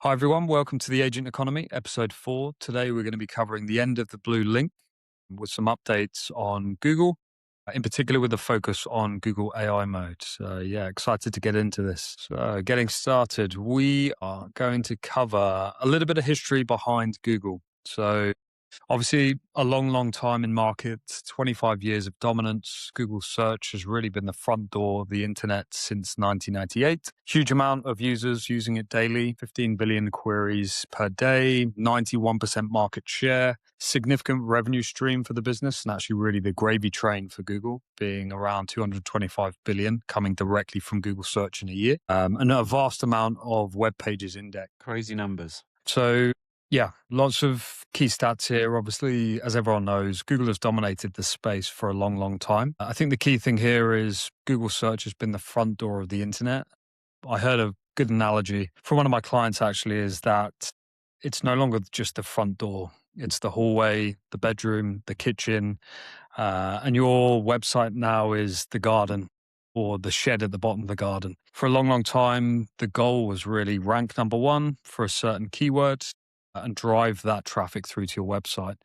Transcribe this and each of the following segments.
Hi, everyone. Welcome to the Agent Economy, episode 4. Today, we're going to be covering the end of the blue link with some updates on Google, in particular with a focus on Google AI mode. So, excited to get into this. So, getting started, we are going to cover a little bit of history behind Google. So, obviously, a long time in market, 25 years of dominance. Google search has really been the front door of the internet since 1998. Huge amount of users using it daily, 15 billion queries per day, 91% market share, significant revenue stream for the business, and actually really the gravy train for Google, being around 225 billion coming directly from Google search in a year, and a vast amount of web pages indexed. Crazy numbers. So, yeah, lots of key stats here. Obviously, as everyone knows, Google has dominated the space for a long time. I think the key thing here is Google search has been the front door of the internet. I heard a good analogy from one of my clients actually is that it's no longer just the front door. It's the hallway, the bedroom, the kitchen, and your website now is the garden or the shed at the bottom of the garden. For a long time, the goal was really rank number one for a certain keyword and drive that traffic through to your website.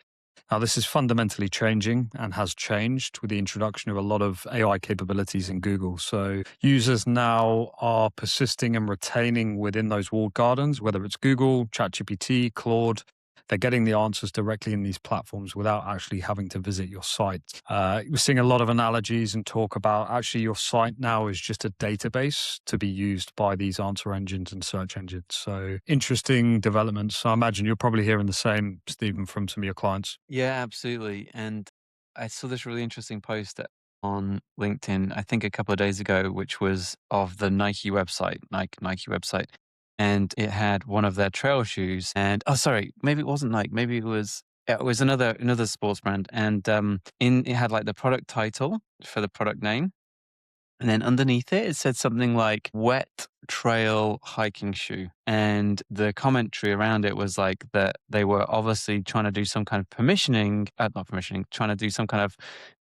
Now, this is fundamentally changing and has changed with the introduction of a lot of AI capabilities in Google. So users now are persisting and retaining within those walled gardens, whether it's Google, ChatGPT, Claude. They're getting the answers directly in these platforms without actually having to visit your site. We're seeing a lot of analogies and talk about actually your site now is just a database to be used by these answer engines and search engines. So interesting developments. So I imagine you're probably hearing the same, Stephen, from some of your clients. Yeah, absolutely. And I saw this really interesting post on LinkedIn, I think a couple of days ago, which was of the Nike website, Nike website. And it had one of their trail shoes. And oh, sorry, maybe it wasn't Nike. Maybe it was another sports brand. And in it had like the product title for the product name. And then underneath it, it said something like wet trail hiking shoe. And the commentary around it was like that they were obviously trying to do some kind of not permissioning, trying to do some kind of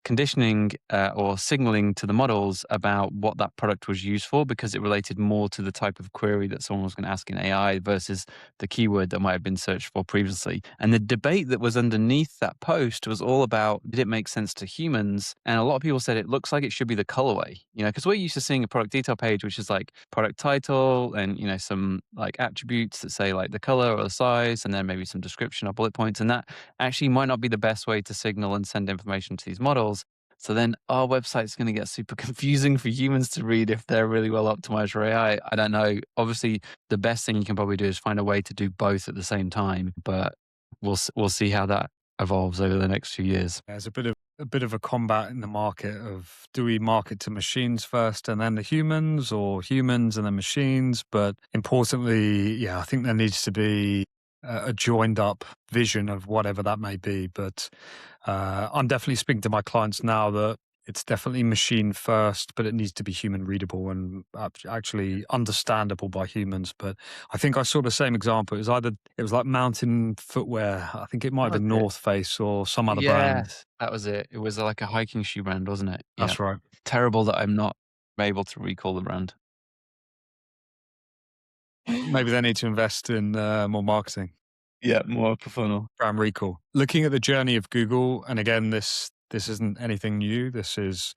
conditioning or signaling to the models about what that product was used for because it related more to the type of query that someone was going to ask in AI versus the keyword that might have been searched for previously. And the debate that was underneath that post was all about, did it make sense to humans? And a lot of people said it looks like it should be the colorway, because we're used to seeing a product detail page, which is like product title and, some like attributes that say like the color or the size, and then maybe some description or bullet points. And that actually might not be the best way to signal and send information to these models. So then our website's going to get super confusing for humans to read if they're really well optimized for AI. I don't know. Obviously, the best thing you can probably do is find a way to do both at the same time, but we'll see how that evolves over the next few years. There's a bit of a combat in the market of, do we market to machines first and then the humans, or humans and then machines? But importantly, I think there needs to be a joined up vision of whatever that may be. But I'm definitely speaking to my clients now that it's definitely machine first, but it needs to be human readable and actually understandable by humans. But I think I saw the same example. It was like mountain footwear. I think it might That have was been it. North Face or some other brand. Yes, that was it. It was like a hiking shoe brand, wasn't it? Yeah. That's right. Terrible that I'm not able to recall the brand. Maybe they need to invest in more marketing. Yeah, more professional. Brand recall. Looking at the journey of Google, and again, this isn't anything new. This is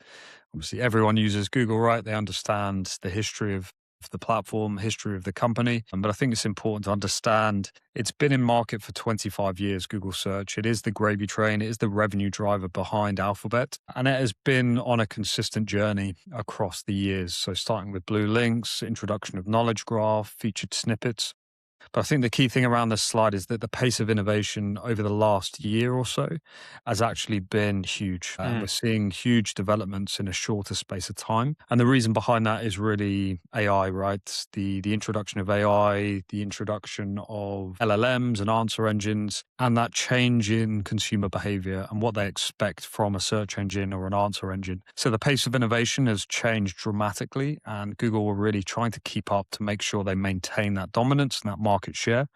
obviously everyone uses Google, right? They understand the history of the platform, history of the company. But I think it's important to understand it's been in market for 25 years, Google search. It is the gravy train. It is the revenue driver behind Alphabet. And it has been on a consistent journey across the years. So starting with blue links, introduction of knowledge graph, featured snippets. But I think the key thing around this slide is that the pace of innovation over the last year or so has actually been huge. We're seeing huge developments in a shorter space of time. And the reason behind that is really AI, right? The introduction of AI, the introduction of LLMs and answer engines, and that change in consumer behavior and what they expect from a search engine or an answer engine. So the pace of innovation has changed dramatically, and Google were really trying to keep up to make sure they maintain that dominance and that market share.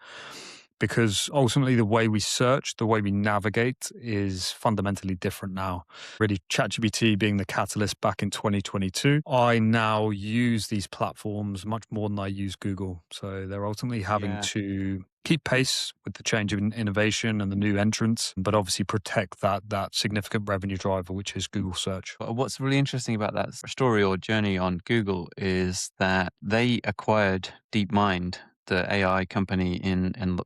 because ultimately the way we search, the way we navigate is fundamentally different now. Really, ChatGPT being the catalyst back in 2022, I now use these platforms much more than I use Google. So they're ultimately having Yeah. to keep pace with the change of innovation and the new entrants, but obviously protect that significant revenue driver, which is Google search. What's really interesting about that story or journey on Google is that they acquired DeepMind, the AI company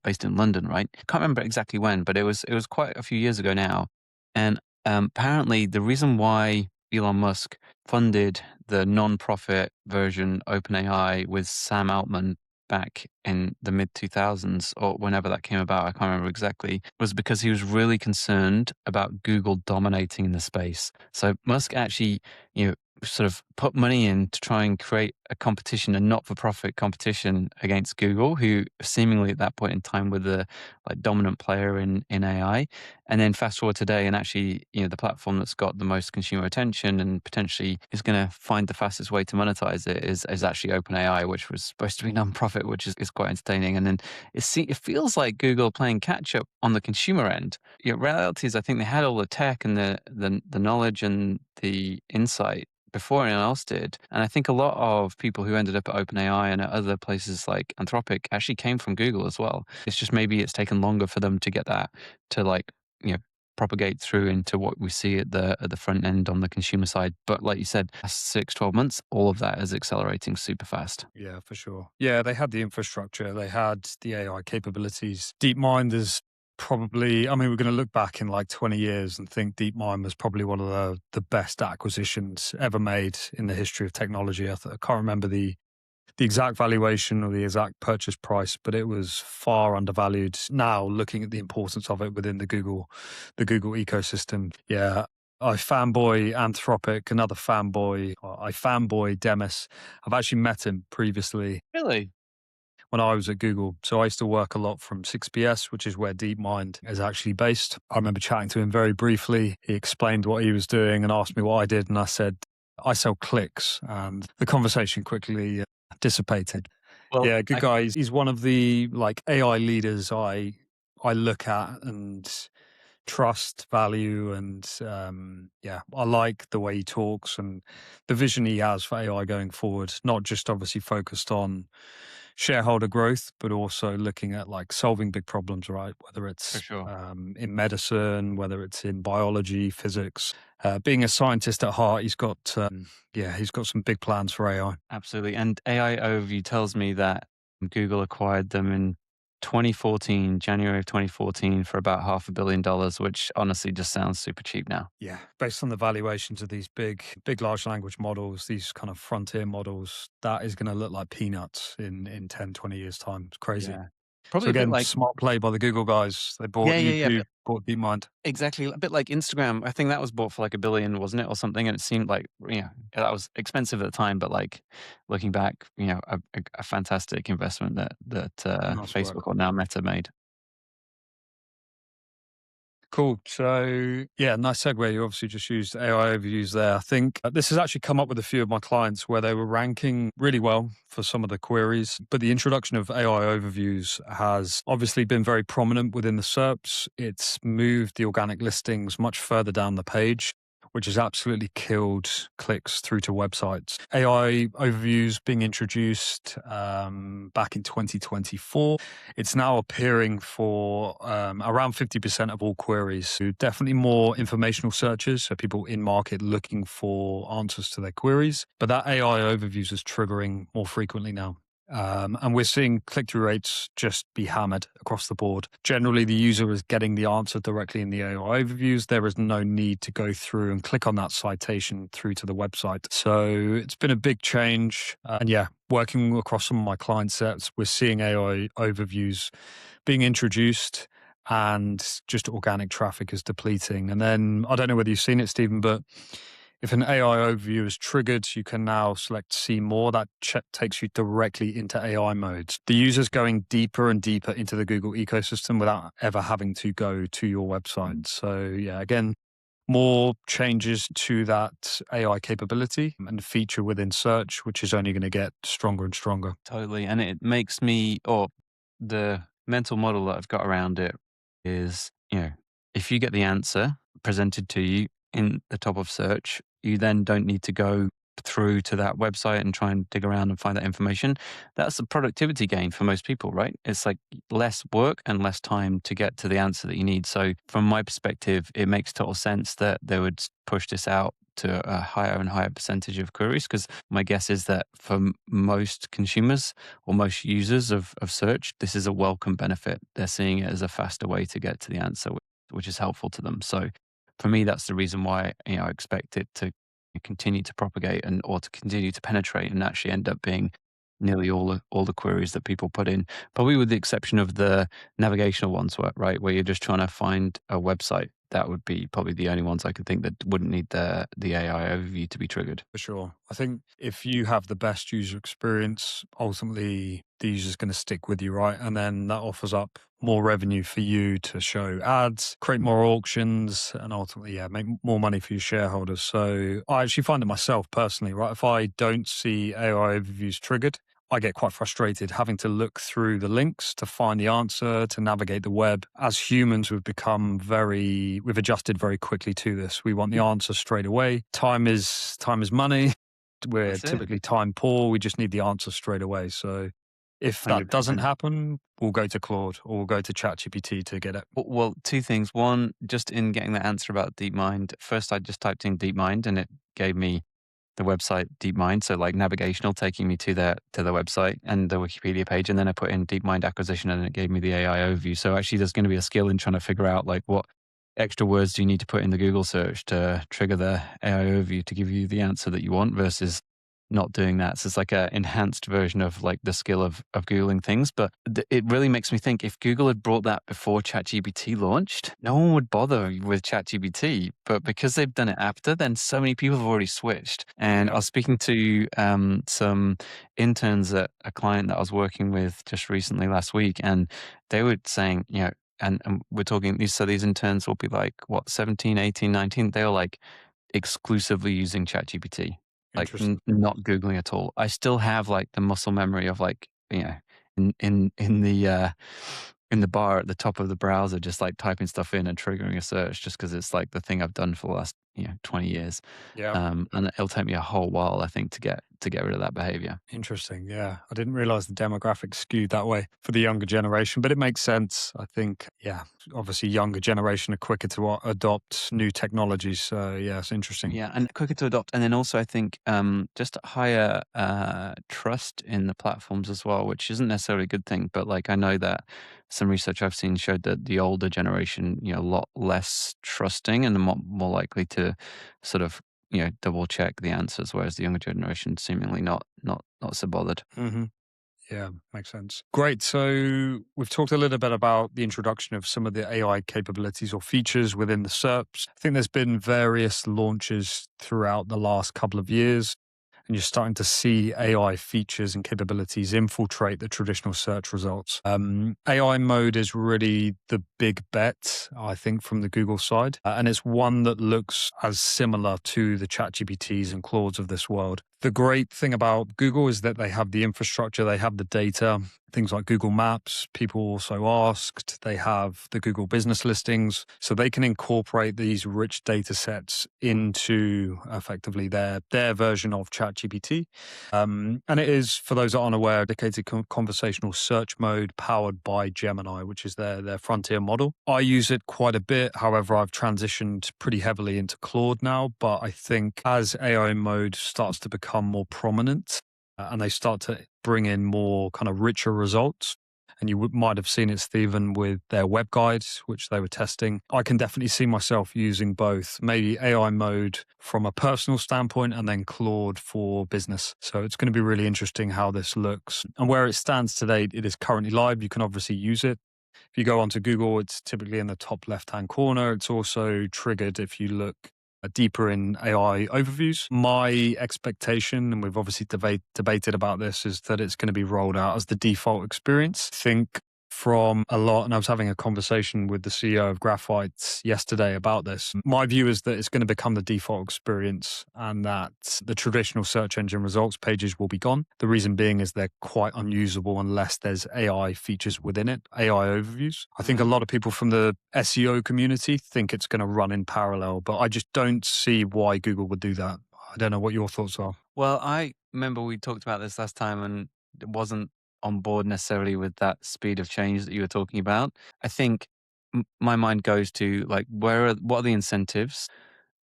based in London, right? I can't remember exactly when, but it was quite a few years ago now. And apparently, the reason why Elon Musk funded the non-profit version OpenAI with Sam Altman back in the mid 2000s or whenever that came about, I can't remember exactly, was because he was really concerned about Google dominating in the space. So Musk actually, sort of put money in to try and create a competition, a not-for-profit competition against Google, who seemingly at that point in time were the like dominant player in AI. And then fast forward today, and actually, the platform that's got the most consumer attention and potentially is going to find the fastest way to monetize it is actually OpenAI, which was supposed to be non-profit, which is quite entertaining. And then it feels like Google playing catch up on the consumer end. Reality is, I think they had all the tech and the knowledge and the insight before anyone else did. And I think a lot of people who ended up at OpenAI and at other places like Anthropic actually came from Google as well. It's just maybe it's taken longer for them to get that to you know, propagate through into what we see at the front end on the consumer side. But like you said, 6, 12 months, all of that is accelerating super fast. Yeah, for sure. Yeah, they had the infrastructure, they had the AI capabilities. DeepMind is probably, I mean, we're going to look back in like 20 years and think DeepMind was probably one of the best acquisitions ever made in the history of technology. I can't remember the exact valuation or the exact purchase price, but it was far undervalued. Now, looking at the importance of it within the Google ecosystem, yeah. I fanboy Anthropic, another fanboy. I fanboy Demis. I've actually met him previously Really? when I was at Google. So I used to work a lot from 6PS, which is where DeepMind is actually based. I remember chatting to him very briefly. He explained what he was doing and asked me what I did. And I said, I sell clicks. And the conversation quickly dissipated. Well, Yeah, good guy. He's one of the like AI leaders I look at and trust, value, and yeah, I like the way he talks and the vision he has for AI going forward. Not just obviously focused on shareholder growth, but also looking at like solving big problems, right? Whether for it's sure. in medicine, whether it's in biology, physics. Being a scientist at heart, yeah, he's got some big plans for AI. Absolutely. And AI Overview tells me that Google acquired them in 2014, January of 2014, for about $500 million, which honestly just sounds super cheap now. Yeah, based on the valuations of these big large language models, these kind of frontier models, that is going to look like peanuts in 10, 20 years time. It's crazy. Yeah. So Probably a bit again, like, smart play by the Google guys. They bought yeah, yeah, yeah. YouTube, bought DeepMind. Exactly. A bit like Instagram. I think that was bought for like 1 billion, wasn't it? Or something. And it seemed like, that was expensive at the time, but like looking back, a fantastic investment that Nice work. Facebook or now Meta made. Cool. So yeah, nice segue. You obviously just used AI overviews there. I think this has actually come up with a few of my clients where they were ranking really well for some of the queries, but the introduction of AI overviews has obviously been very prominent within the SERPs. It's moved the organic listings much further down the page, which has absolutely killed clicks through to websites. AI overviews being introduced back in 2024. It's now appearing for around 50% of all queries. So definitely more informational searches, so people in market looking for answers to their queries. But that AI overviews is triggering more frequently now. And we're seeing click-through rates just be hammered across the board. Generally, the user is getting the answer directly in the AI overviews. There is no need to go through and click on that citation through to the website. So it's been a big change. And yeah, working across some of my client sets, we're seeing AI overviews being introduced and just organic traffic is depleting. And then I don't know whether you've seen it, Stephen, but if an AI overview is triggered, you can now select see more. That takes you directly into AI mode. The user's going deeper and deeper into the Google ecosystem without ever having to go to your website. So yeah, again, more changes to that AI capability and feature within search, which is only going to get stronger and stronger. Totally. And it makes me, or the mental model that I've got around it is, if you get the answer presented to you in the top of search, you then don't need to go through to that website and try and dig around and find that information. That's a productivity gain for most people, right? It's like less work and less time to get to the answer that you need. So, from my perspective, it makes total sense that they would push this out to a higher and higher percentage of queries, because my guess is that for most consumers or most users of search, this is a welcome benefit. They're seeing it as a faster way to get to the answer, which is helpful to them. So for me, that's the reason why I expect it to continue to propagate and or to continue to penetrate and actually end up being nearly all the queries that people put in, probably with the exception of the navigational ones, right, where you're just trying to find a website. That would be probably the only ones I could think that wouldn't need the AI overview to be triggered. For sure. I think if you have the best user experience, ultimately the user's going to stick with you, right? And then that offers up more revenue for you to show ads, create more auctions, and ultimately, yeah, make more money for your shareholders. So I actually find it myself personally, right? If I don't see AI overviews triggered, I get quite frustrated having to look through the links to find the answer, to navigate the web. As humans, we've adjusted very quickly to this. We want the answer straight away. Time is money. We're That's it. typically time poor. We just need the answer straight away. So if that doesn't 100%. happen, we'll go to Claude or we'll go to ChatGPT to get it. Well, two things. One, just in getting the answer about DeepMind, first I just typed in DeepMind and it gave me the website DeepMind, so like navigational, taking me to the website and the Wikipedia page, and then I put in DeepMind acquisition, and it gave me the AI overview. So actually, there's going to be a skill in trying to figure out like what extra words do you need to put in the Google search to trigger the AI overview to give you the answer that you want versus not doing that. So it's like a enhanced version of like the skill of Googling things. But it really makes me think if Google had brought that before ChatGPT launched, no one would bother with ChatGPT. But because they've done it after, then so many people have already switched. And I Yeah. was speaking to some interns at a client that I was working with just recently last week, and they were saying, and we're talking these, so these interns will be like, what, 17, 18, 19? They were like exclusively using ChatGPT, like Interesting. not Googling at all. I still have like the muscle memory of like, in the bar at the top of the browser, just like typing stuff in and triggering a search just because it's like the thing I've done for the last, 20 years. Yeah. And it'll take me a whole while, I think, to get rid of that behavior. Interesting. Yeah. I didn't realize the demographics skewed that way for the younger generation, but it makes sense. I think, yeah, obviously younger generation are quicker to adopt new technologies. So yeah, it's interesting. Yeah, and quicker to adopt. And then also, I think just higher trust in the platforms as well, which isn't necessarily a good thing. But like, I know that some research I've seen showed that the older generation, a lot less trusting and more likely to sort of, double check the answers, whereas the younger generation seemingly not so bothered. Hmm. Yeah, makes sense. Great. So we've talked a little bit about the introduction of some of the AI capabilities or features within the SERPs. I think there's been various launches throughout the last couple of years, and you're starting to see AI features and capabilities infiltrate the traditional search results. AI mode is really the big bet, I think, from the Google side. And it's one that looks as similar to the ChatGPTs and Claudes of this world. The great thing about Google is that they have the infrastructure, they have the data, things like Google Maps. People also asked, they have the Google business listings, so they can incorporate these rich data sets into effectively their version of ChatGPT. And it is, for those that aren't aware, a dedicated conversational search mode powered by Gemini, which is their frontier model. I use it quite a bit. However, I've transitioned pretty heavily into Claude now. But I think as AI mode starts to become more prominent and they start to bring in more kind of richer results, and you might have seen it, Stephen, with their web guides, which they were testing. I can definitely see myself using both, maybe AI mode from a personal standpoint and then Claude for business. So it's going to be really interesting how this looks. And where it stands today, it is currently live. You can obviously use it. If you go onto Google, it's typically in the top left-hand corner. It's also triggered if you look deeper in AI overviews. My expectation, and we've obviously debated about this, is that it's going to be rolled out as the default experience. I think from a lot, and I was having a conversation with the CEO of Graphite yesterday about this. My view is that it's going to become the default experience and that the traditional search engine results pages will be gone. The reason being is they're quite unusable unless there's AI features within it, AI overviews. I think a lot of people from the SEO community think it's going to run in parallel, but I just don't see why Google would do that. I don't know what your thoughts are. Well, I remember we talked about this last time and it wasn't on board necessarily with that speed of change that you were talking about. I think my mind goes to like, what are the incentives?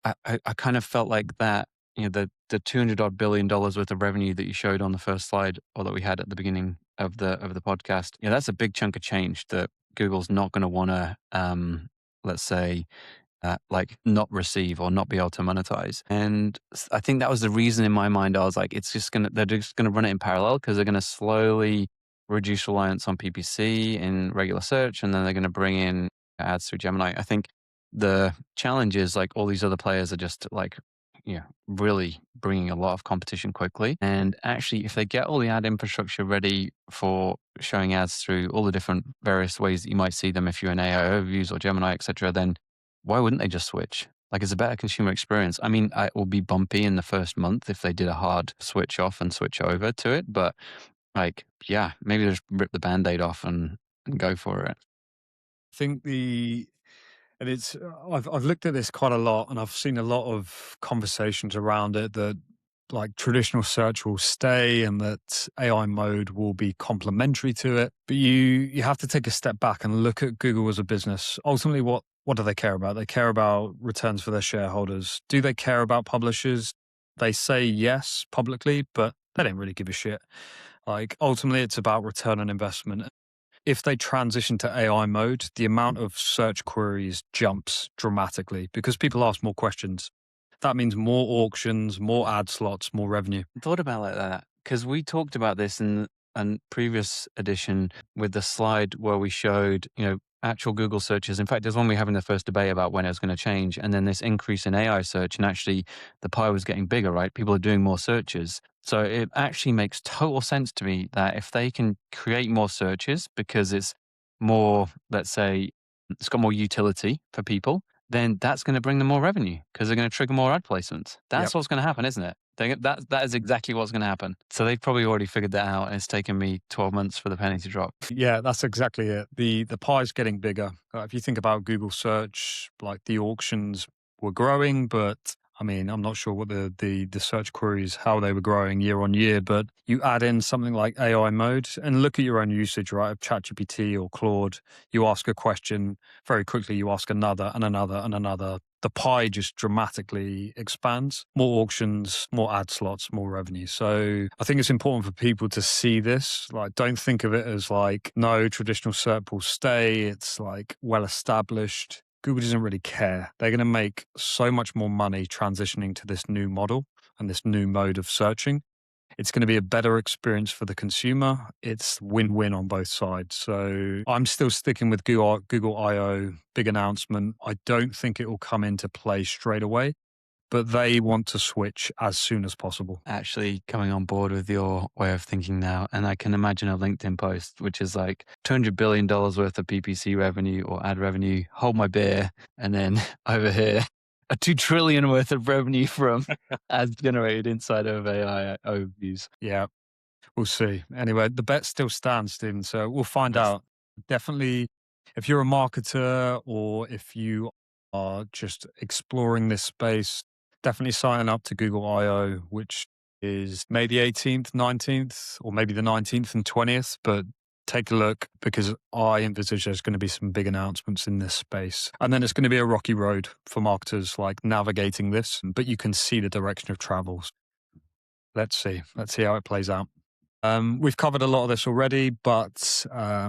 I kind of felt like that, the 200 odd billion dollars worth of revenue that you showed on the first slide or that we had at the beginning of the podcast, that's a big chunk of change that Google's not going to want to, let's say, like not receive or not be able to monetize. And I think that was the reason in my mind. I was like, they're just gonna run it in parallel because they're gonna slowly reduce reliance on PPC in regular search, and then they're gonna bring in ads through Gemini. I think the challenge is like all these other players are just like, really bringing a lot of competition quickly. And actually, if they get all the ad infrastructure ready for showing ads through all the different various ways that you might see them if you're in AI overviews or Gemini, etc., then why wouldn't they just switch? Like, it's a better consumer experience. I mean, it will be bumpy in the first month if they did a hard switch off and switch over to it. But like, yeah, maybe just rip the Band-Aid off and go for it. Think and it's I've looked at this quite a lot, and I've seen a lot of conversations around it that like traditional search will stay and that AI mode will be complementary to it. But you have to take a step back and look at Google as a business. Ultimately, what do they care about? They care about returns for their shareholders. Do they care about publishers? They say yes publicly, but they don't really give a shit. Like ultimately, it's about return on investment. If they transition to AI mode, the amount of search queries jumps dramatically because people ask more questions. That means more auctions, more ad slots, more revenue. I thought about like that because we talked about this in a previous edition with the slide where we showed, actual Google searches. In fact, there's one we have in the first debate about when it was going to change, and then this increase in AI search, and actually the pie was getting bigger, right? People are doing more searches. So it actually makes total sense to me that if they can create more searches because it's more, let's say, it's got more utility for people, then that's going to bring them more revenue because they're going to trigger more ad placements. That's Yep. what's going to happen, isn't it? That is exactly what's going to happen. So they've probably already figured that out, and it's taken me 12 months for the penny to drop. Yeah, that's exactly it. The pie's getting bigger. If you think about Google search, like the auctions were growing, but I mean, I'm not sure what the search queries, how they were growing year on year, but you add in something like AI mode and look at your own usage, right? Of ChatGPT or Claude, you ask a question, very quickly you ask another and another and another. The pie just dramatically expands. More auctions, more ad slots, more revenue. So I think it's important for people to see this. Like, don't think of it as like, no, traditional search will stay. It's like well established. Google doesn't really care. They're going to make so much more money transitioning to this new model and this new mode of searching. It's going to be a better experience for the consumer. It's win-win on both sides. So I'm still sticking with Google I/O, big announcement. I don't think it will come into play straight away, but they want to switch as soon as possible. Actually coming on board with your way of thinking now. And I can imagine a LinkedIn post, which is like $200 billion worth of PPC revenue or ad revenue, hold my beer. And then over here, a 2 trillion worth of revenue from ads generated inside of AI overviews. Yeah, we'll see. Anyway, the bet still stands, Stephen. So we'll find Yes. out. Definitely, if you're a marketer or if you are just exploring this space, definitely sign up to Google I/O, which is May the 18th, 19th, or maybe the 19th and 20th. But take a look because I envisage there's going to be some big announcements in this space. And then it's going to be a rocky road for marketers like navigating this, but you can see the direction of travel. Let's see. Let's see how it plays out. We've covered a lot of this already, but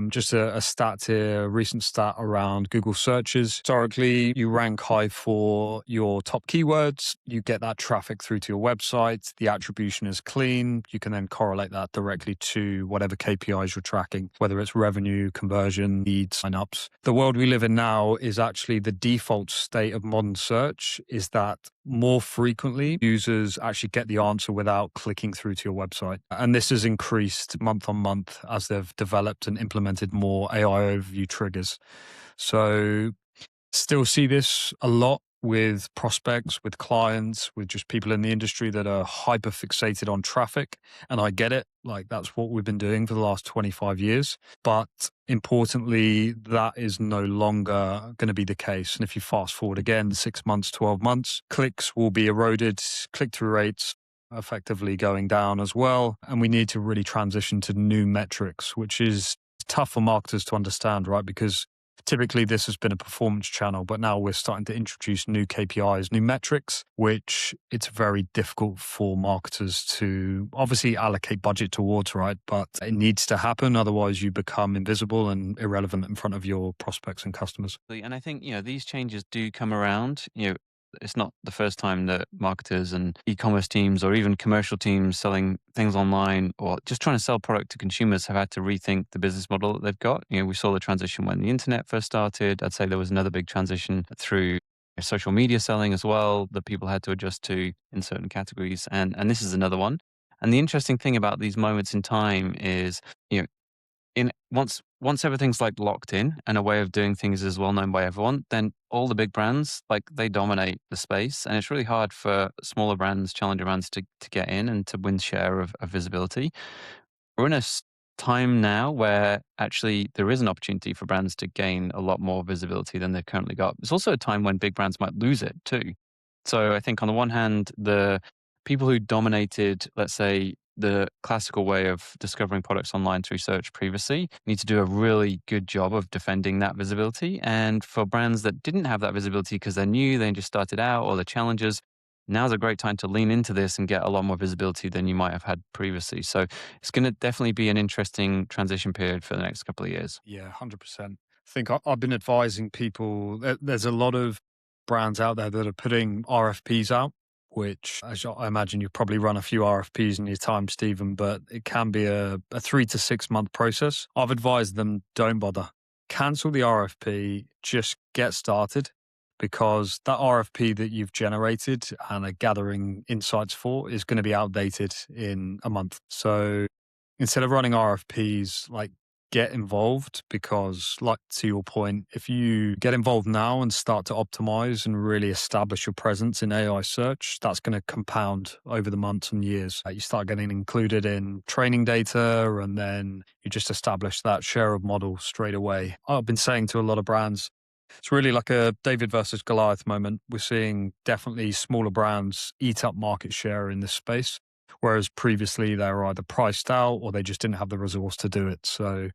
just a stat here, a recent stat around Google searches. Historically, you rank high for your top keywords. You get that traffic through to your website. The attribution is clean. You can then correlate that directly to whatever KPIs you're tracking, whether it's revenue, conversion, leads, signups. The world we live in now is actually the default state of modern search is that more frequently, users actually get the answer without clicking through to your website. And this has increased month on month as they've developed and implemented more AI overview triggers. So still see this a lot with prospects, with clients, with just people in the industry that are hyper fixated on traffic. And I get it. Like that's what we've been doing for the last 25 years. But importantly, that is no longer going to be the case. And if you fast forward again 6 months, 12 months, clicks will be eroded, click through rates effectively going down as well. And we need to really transition to new metrics, which is tough for marketers to understand, right? Because typically, this has been a performance channel, but now we're starting to introduce new KPIs, new metrics, which it's very difficult for marketers to obviously allocate budget towards, right? But it needs to happen. Otherwise, you become invisible and irrelevant in front of your prospects and customers. And I think, these changes do come around. It's not the first time that marketers and e-commerce teams or even commercial teams selling things online or just trying to sell product to consumers have had to rethink the business model that they've got. We saw the transition when the internet first started. I'd say there was another big transition through social media selling as well that people had to adjust to in certain categories. And this is another one. And the interesting thing about these moments in time is, you know, in once everything's like locked in and a way of doing things is well known by everyone, then all the big brands like they dominate the space, and it's really hard for smaller brands, challenger brands to get in and to win share of visibility. We're in a time now where actually there is an opportunity for brands to gain a lot more visibility than they've currently got. It's also a time when big brands might lose it too. So I think on the one hand, the people who dominated, let's say, the classical way of discovering products online through search previously need to do a really good job of defending that visibility. And for brands that didn't have that visibility because they're new, they just started out, or the challengers, now's a great time to lean into this and get a lot more visibility than you might have had previously. So it's going to definitely be an interesting transition period for the next couple of years. Yeah, 100%. I think I've been advising people. There's a lot of brands out there that are putting RFPs out, which as I imagine you've probably run a few RFPs in your time, Stephen, but it can be a 3 to 6 month process. I've advised them don't bother. Cancel the RFP, just get started because that RFP that you've generated and are gathering insights for is going to be outdated in a month. So instead of running RFPs, like get involved because, like to your point, if you get involved now and start to optimize and really establish your presence in AI search, that's going to compound over the months and years. You start getting included in training data and then you just establish that share of model straight away. I've been saying to a lot of brands, it's really like a David versus Goliath moment. We're seeing definitely smaller brands eat up market share in this space. Whereas previously they were either priced out or they just didn't have the resource to do it. So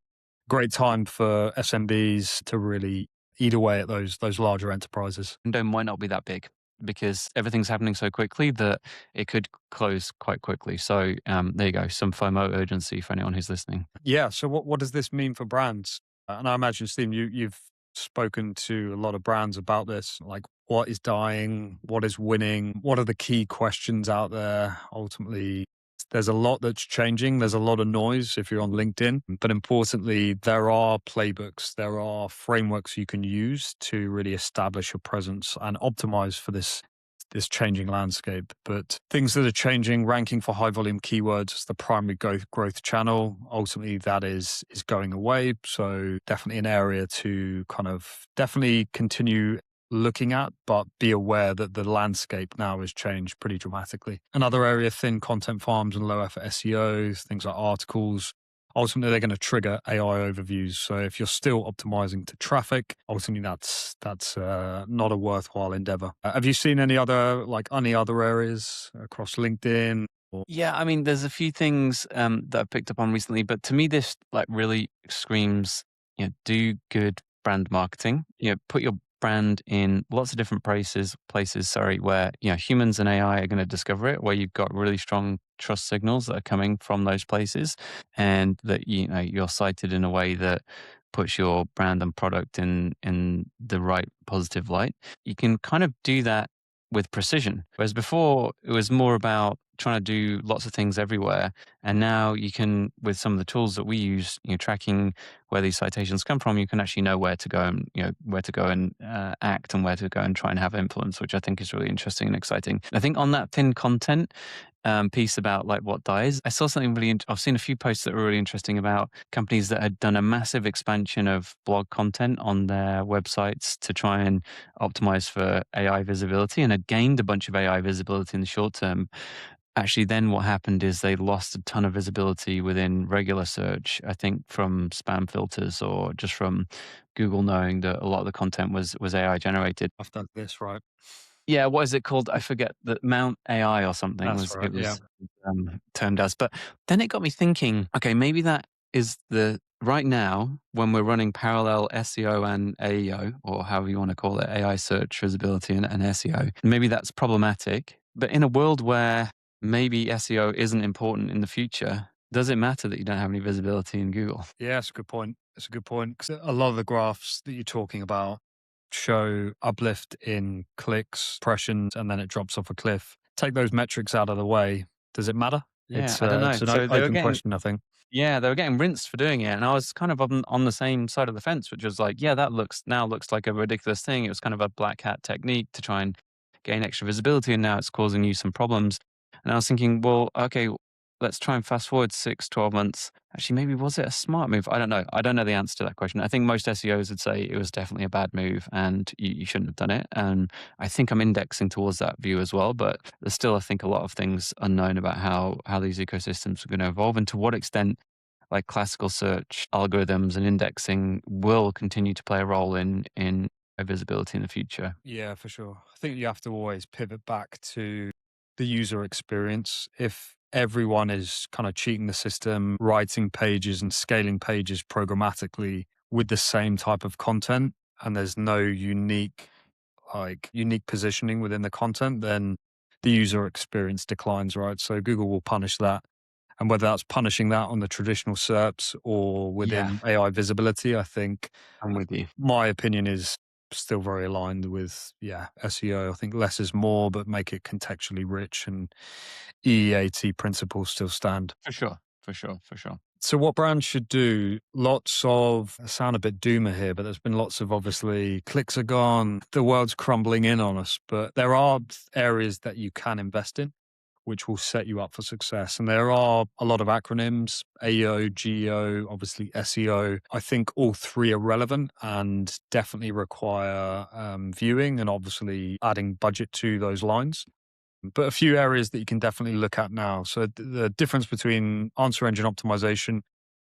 great time for SMBs to really eat away at those larger enterprises. Window might not be that big because everything's happening so quickly that it could close quite quickly. So there you go, some FOMO urgency for anyone who's listening. Yeah. So what does this mean for brands? And I imagine, Steve, you've spoken to a lot of brands about this. Like, what is dying? What is winning? What are the key questions out there? Ultimately, there's a lot that's changing. There's a lot of noise if you're on LinkedIn. But importantly, there are playbooks, there are frameworks you can use to really establish your presence and optimize for this changing landscape. But things that are changing, ranking for high volume keywords as the primary growth channel, ultimately that is going away. So definitely an area to kind of definitely continue looking at, but be aware that the landscape now has changed pretty dramatically. Another area, thin content farms and low effort SEO, things like articles. Ultimately, they're going to trigger AI overviews. So if you're still optimizing to traffic, ultimately that's not a worthwhile endeavor. Have you seen any other areas across LinkedIn? Or... Yeah, I mean, there's a few things that I've picked up on recently, but to me, this like really screams, do good brand marketing. Put your brand in lots of different places, sorry, where humans and AI are going to discover it, where you've got really strong trust signals that are coming from those places, and that you're cited in a way that puts your brand and product in the right positive light. You can kind of do that with precision, whereas before it was more about trying to do lots of things everywhere. And now you can, with some of the tools that we use, tracking where these citations come from, you can actually know where to go and, where to go and act and where to go and try and have influence, which I think is really interesting and exciting. I think on that thin content, piece about like what dies. I saw something really. I've seen a few posts that were really interesting about companies that had done a massive expansion of blog content on their websites to try and optimize for AI visibility, and had gained a bunch of AI visibility in the short term. Actually, then what happened is they lost a ton of visibility within regular search. I think from spam filters or just from Google knowing that a lot of the content was AI generated. I've done this right. Yeah, what is it called? I forget. That Mount AI or something That's was right. it Yeah. was, termed as. But then it got me thinking, okay, maybe that is the right now when we're running parallel SEO and AEO, or however you want to call it, AI search visibility and SEO, maybe that's problematic. But in a world where maybe SEO isn't important in the future, does it matter that you don't have any visibility in Google? Yeah, that's a good point. That's a good point. 'Cause a lot of the graphs that you're talking about show uplift in clicks, impressions, and then it drops off a cliff. Take those metrics out of the way. Does it matter? Yeah, I don't know. It's an So they were open getting question, I think. Yeah, they were getting rinsed for doing it, and I was kind of on the same side of the fence, which was like, yeah, that looks like a ridiculous thing. It was kind of a black hat technique to try and gain extra visibility, and now it's causing you some problems. And I was thinking, well, okay, let's try and fast forward 6, 12 months. Actually, maybe was it a smart move? I don't know. I don't know the answer to that question. I think most SEOs would say it was definitely a bad move and you shouldn't have done it. And I think I'm indexing towards that view as well. But there's still, I think, a lot of things unknown about how these ecosystems are going to evolve and to what extent like classical search algorithms and indexing will continue to play a role in visibility in the future. Yeah, for sure. I think you have to always pivot back to the user experience. If everyone is kind of cheating the system, writing pages and scaling pages programmatically with the same type of content, and there's no unique positioning within the content, then the user experience declines, right? So Google will punish that. And whether that's punishing that on the traditional SERPs or Yeah, within AI visibility, I think I'm with you. my opinion is still very aligned with, yeah, SEO. I think less is more, but make it contextually rich, and EEAT principles still stand. For sure. For sure. For sure. So what brands should do, lots of, I sound a bit doomer here, but there's been lots of, obviously, clicks are gone, the world's crumbling in on us, but there are areas that you can invest in, which will set you up for success. And there are a lot of acronyms: AEO, GEO, obviously SEO. I think all three are relevant and definitely require viewing and obviously adding budget to those lines. But a few areas that you can definitely look at now. So the difference between answer engine optimization,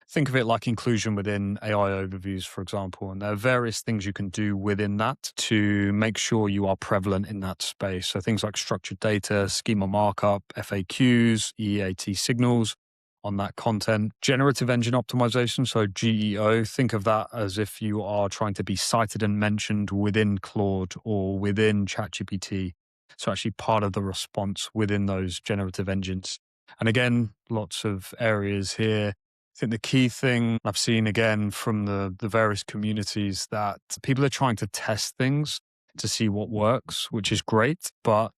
think of it like inclusion within AI overviews, for example. And there are various things you can do within that to make sure you are prevalent in that space. So things like structured data, schema markup, FAQs, EAT signals on that content. Generative engine optimization, so GEO, think of that as if you are trying to be cited and mentioned within Claude or within ChatGPT. So actually part of the response within those generative engines. And again, lots of areas here. I think the key thing I've seen again from the various communities that people are trying to test things to see what works, which is great, but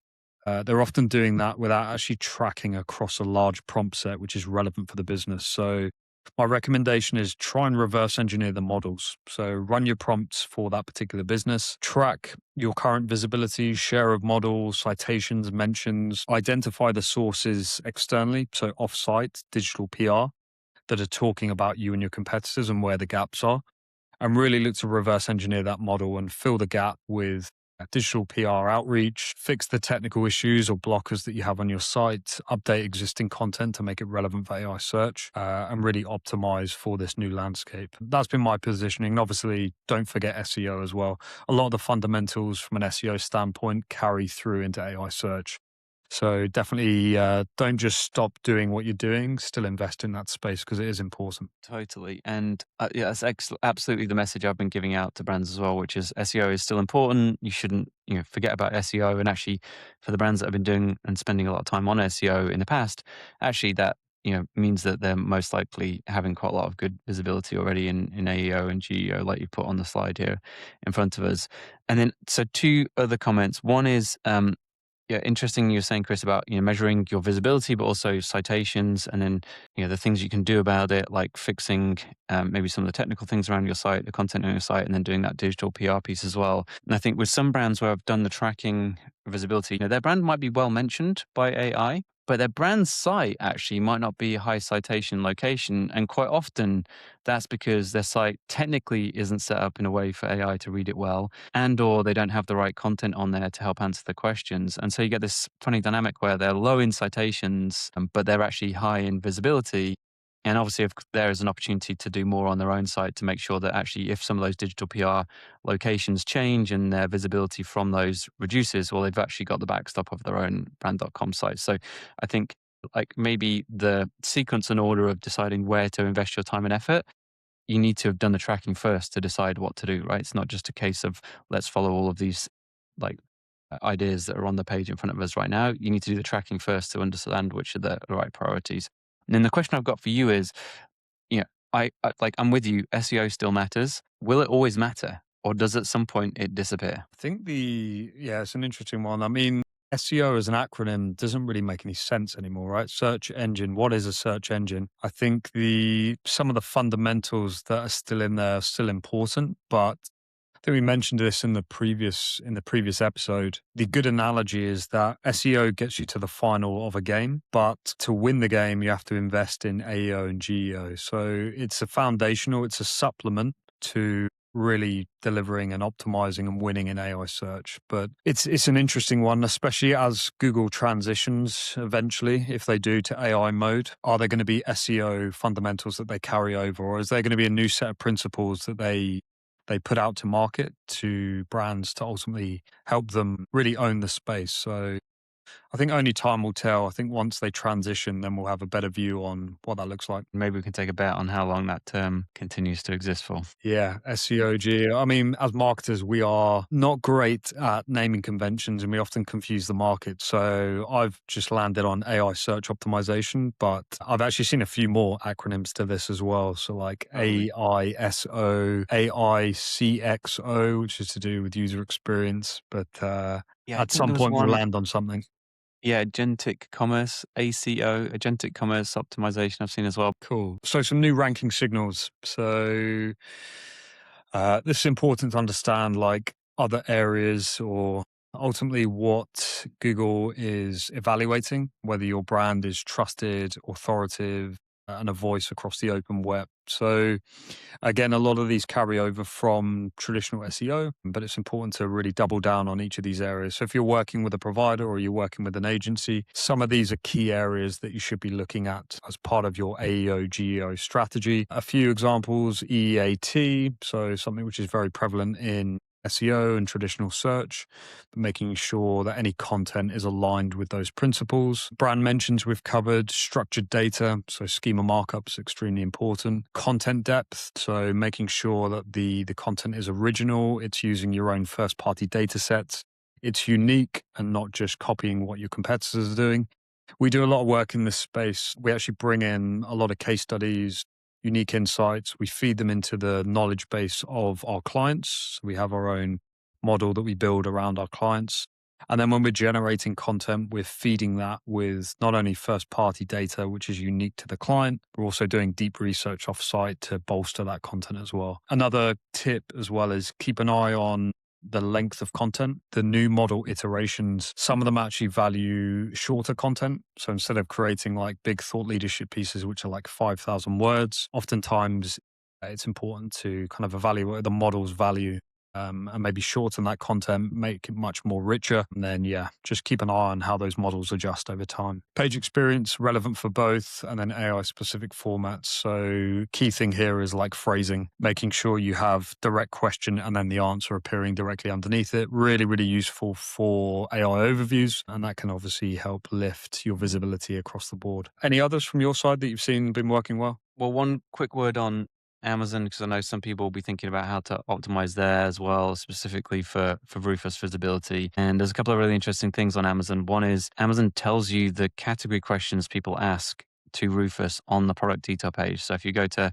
they're often doing that without actually tracking across a large prompt set, which is relevant for the business. So my recommendation is try and reverse engineer the models. So run your prompts for that particular business, track your current visibility, share of models, citations, mentions, identify the sources externally, so offsite, digital PR, that are talking about you and your competitors and where the gaps are, and really look to reverse engineer that model and fill the gap with digital PR outreach, fix the technical issues or blockers that you have on your site, update existing content to make it relevant for AI search, and really optimize for this new landscape. That's been my positioning. And obviously, don't forget SEO as well. A lot of the fundamentals from an SEO standpoint carry through into AI search. So definitely don't just stop doing what you're doing, still invest in that space because it is important. Totally. And yeah, that's absolutely the message I've been giving out to brands as well, which is SEO is still important. You shouldn't, forget about SEO. And actually, for the brands that have been doing and spending a lot of time on SEO in the past, actually that means that they're most likely having quite a lot of good visibility already in AEO and GEO, like you put on the slide here in front of us. And then, so two other comments. One is Yeah, interesting you're saying, Chris, about measuring your visibility, but also citations, and then the things you can do about it, like fixing maybe some of the technical things around your site, the content on your site, and then doing that digital PR piece as well. And I think with some brands where I've done the tracking visibility, their brand might be well mentioned by AI, but their brand site actually might not be a high citation location, and quite often that's because their site technically isn't set up in a way for AI to read it well, and or they don't have the right content on there to help answer the questions. And so you get this funny dynamic where they're low in citations, but they're actually high in visibility. And obviously, if there is an opportunity to do more on their own site to make sure that actually, if some of those digital PR locations change and their visibility from those reduces, well, they've actually got the backstop of their own brand.com site. So I think like maybe the sequence and order of deciding where to invest your time and effort, you need to have done the tracking first to decide what to do, right? It's not just a case of let's follow all of these like ideas that are on the page in front of us right now. You need to do the tracking first to understand which are the right priorities. And then the question I've got for you is, you know, I'm with you. SEO still matters. Will it always matter, or does at some point it disappear? I think yeah, it's an interesting one. I mean, SEO as an acronym doesn't really make any sense anymore, right? Search engine. What is a search engine? I think some of the fundamentals that are still in there are still important, but I think we mentioned this in the previous episode. The good analogy is that SEO gets you to the final of a game, but to win the game, you have to invest in AEO and GEO. So it's a supplement to really delivering and optimizing and winning in AI search. But it's an interesting one, especially as Google transitions eventually, if they do, to AI mode. Are there going to be SEO fundamentals that they carry over, or is there going to be a new set of principles that they put out to market to brands to ultimately help them really own the space? So I think only time will tell. I think once they transition, then we'll have a better view on what that looks like. Maybe we can take a bet on how long that term continues to exist for. Yeah, SEOG. I mean, as marketers, we are not great at naming conventions and we often confuse the market. So I've just landed on AI search optimization, but I've actually seen a few more acronyms to this as well. So like Totally. AISO, AICXO, which is to do with user experience. But Yeah, I at think there some was point, we'll one. land on something. Yeah, agentic commerce, ACO, agentic commerce optimization I've seen as well. Cool. So some new ranking signals. So this is important to understand, like other areas or ultimately what Google is evaluating, whether your brand is trusted, authoritative, and a voice across the open web. So again, a lot of these carry over from traditional SEO, but it's important to really double down on each of these areas. So if you're working with a provider or you're working with an agency, some of these are key areas that you should be looking at as part of your AEO, GEO strategy. A few examples: EAT, so something which is very prevalent in SEO and traditional search, but making sure that any content is aligned with those principles. Brand mentions we've covered, structured data, so schema markups extremely important. Content depth, so making sure that the content is original, it's using your own first party data sets, it's unique and not just copying what your competitors are doing. We do a lot of work in this space. We actually bring in a lot of case studies, unique insights. We feed them into the knowledge base of our clients. We have our own model that we build around our clients. And then when we're generating content, we're feeding that with not only first party data, which is unique to the client, we're also doing deep research offsite to bolster that content as well. Another tip as well is keep an eye on the length of content. The new model iterations, some of them actually value shorter content. So instead of creating like big thought leadership pieces, which are like 5,000 words, oftentimes it's important to kind of evaluate the model's value and maybe shorten that content, make it much more richer. And then, yeah, just keep an eye on how those models adjust over time. Page experience, relevant for both, and then AI specific formats. So, key thing here is like phrasing, making sure you have direct question and then the answer appearing directly underneath it. Really, really useful for AI overviews. And that can obviously help lift your visibility across the board. Any others from your side that you've seen been working well? Well, one quick word on Amazon, because I know some people will be thinking about how to optimize there as well, specifically for Rufus visibility. And there's a couple of really interesting things on Amazon. One is Amazon tells you the category questions people ask to Rufus on the product detail page. So if you go to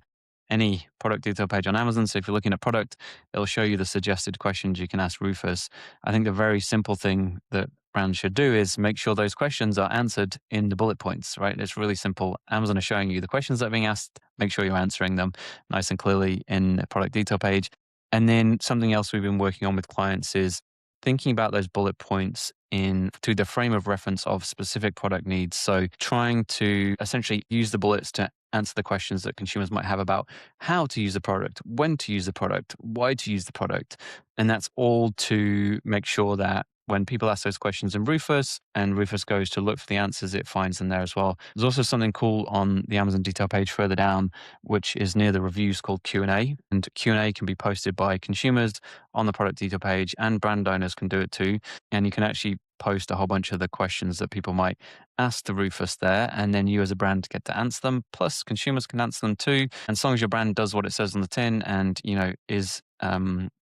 any product detail page on Amazon, so if you're looking at product, it'll show you the suggested questions you can ask Rufus. I think the very simple thing that brands should do is make sure those questions are answered in the bullet points, right? It's really simple. Amazon is showing you the questions that are being asked. Make sure you're answering them nice and clearly in a product detail page. And then something else we've been working on with clients is thinking about those bullet points in to the frame of reference of specific product needs. So trying to essentially use the bullets to answer the questions that consumers might have about how to use the product, when to use the product, why to use the product. And that's all to make sure that when people ask those questions in Rufus and Rufus goes to look for the answers, it finds them there as well. There's also something cool on the Amazon detail page further down, which is near the reviews called Q&A. And Q&A can be posted by consumers on the product detail page, and brand owners can do it too. And you can actually post a whole bunch of the questions that people might ask to Rufus there, and then you as a brand get to answer them. Plus, consumers can answer them too. And as long as your brand does what it says on the tin and is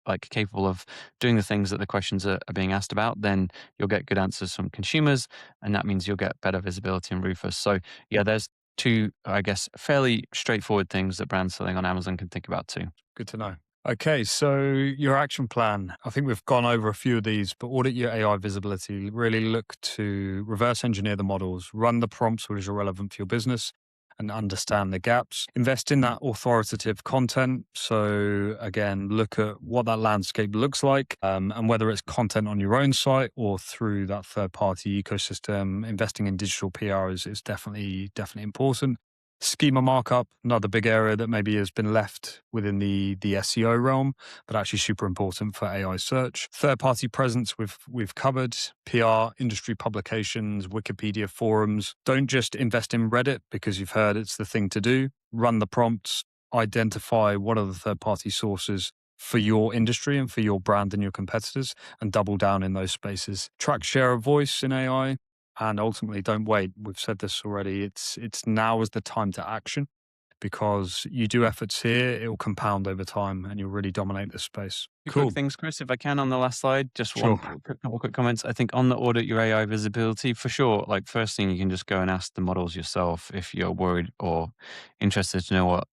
like capable of doing the things that the questions are being asked about, then you'll get good answers from consumers, and that means you'll get better visibility in Rufus. So yeah, there's two, I guess, fairly straightforward things that brands selling on Amazon can think about too. Good to know. Okay, so your action plan. I think we've gone over a few of these, but audit your AI visibility. Really look to reverse engineer the models, run the prompts which are relevant for your business, and understand the gaps. Invest in that authoritative content. So, again, look at what that landscape looks like and whether it's content on your own site or through that third party ecosystem. Investing in digital PR is definitely important. Schema markup, another big area that maybe has been left within the SEO realm, but actually super important for AI search. Third-party presence we've covered, PR, industry publications, Wikipedia forums. Don't just invest in Reddit because you've heard it's the thing to do. Run the prompts, identify what are the third-party sources for your industry and for your brand and your competitors, and double down in those spaces. Track share of voice in AI. And ultimately, don't wait. We've said this already. It's now is the time to action because you do efforts here, it will compound over time and you'll really dominate this space. Two quick Cool. things, Chris, if I can, on the last slide. Just Sure. couple quick comments. I think on the audit your AI visibility, for sure. Like first thing, you can just go and ask the models yourself if you're worried or interested to know what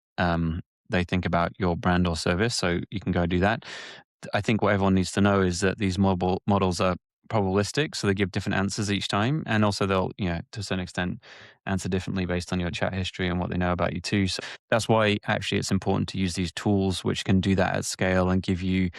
they think about your brand or service. So you can go do that. I think what everyone needs to know is that these models are probabilistic, so they give different answers each time, and also they'll, to a certain extent, answer differently based on your chat history and what they know about you too. So that's why actually it's important to use these tools which can do that at scale and give you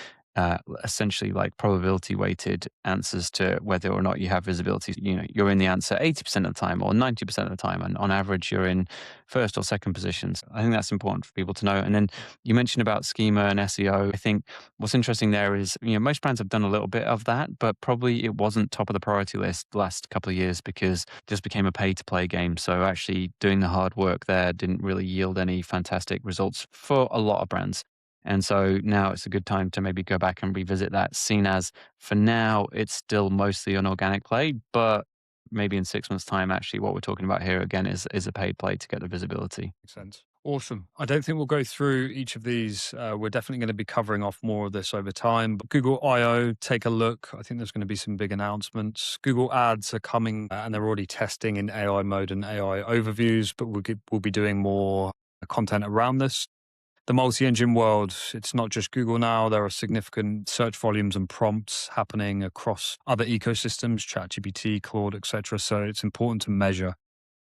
essentially like probability weighted answers to whether or not you have visibility. You're in the answer 80% of the time or 90% of the time, and on average you're in first or second positions. I think that's important for people to know. And then you mentioned about schema and SEO. I think what's interesting there is, most brands have done a little bit of that, but probably it wasn't top of the priority list the last couple of years because it just became a pay to play game. So actually doing the hard work there didn't really yield any fantastic results for a lot of brands. And so now it's a good time to maybe go back and revisit that, seen as for now, it's still mostly an organic play, but maybe in 6 months' time, actually, what we're talking about here again is a paid play to get the visibility. Makes sense. Awesome. I don't think we'll go through each of these. We're definitely going to be covering off more of this over time. But Google I/O, take a look. I think there's going to be some big announcements. Google Ads are coming and they're already testing in AI mode and AI overviews, but we'll be doing more content around this. The multi-engine world, it's not just Google now. There are significant search volumes and prompts happening across other ecosystems, ChatGPT, Claude, etc. So it's important to measure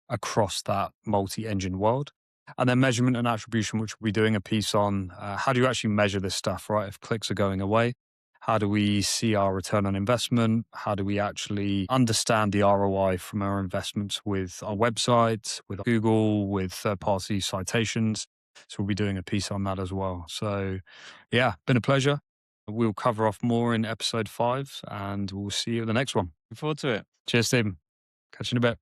across that multi-engine world. And then measurement and attribution, which we'll be doing a piece on. How do you actually measure this stuff, right? If clicks are going away, how do we see our return on investment? How do we actually understand the ROI from our investments with our website, with Google, with third-party citations? So we'll be doing a piece on that as well. So yeah, been a pleasure. We'll cover off more in episode 5 and we'll see you at the next one. Look forward to it. Cheers, Stephen. Catch you in a bit.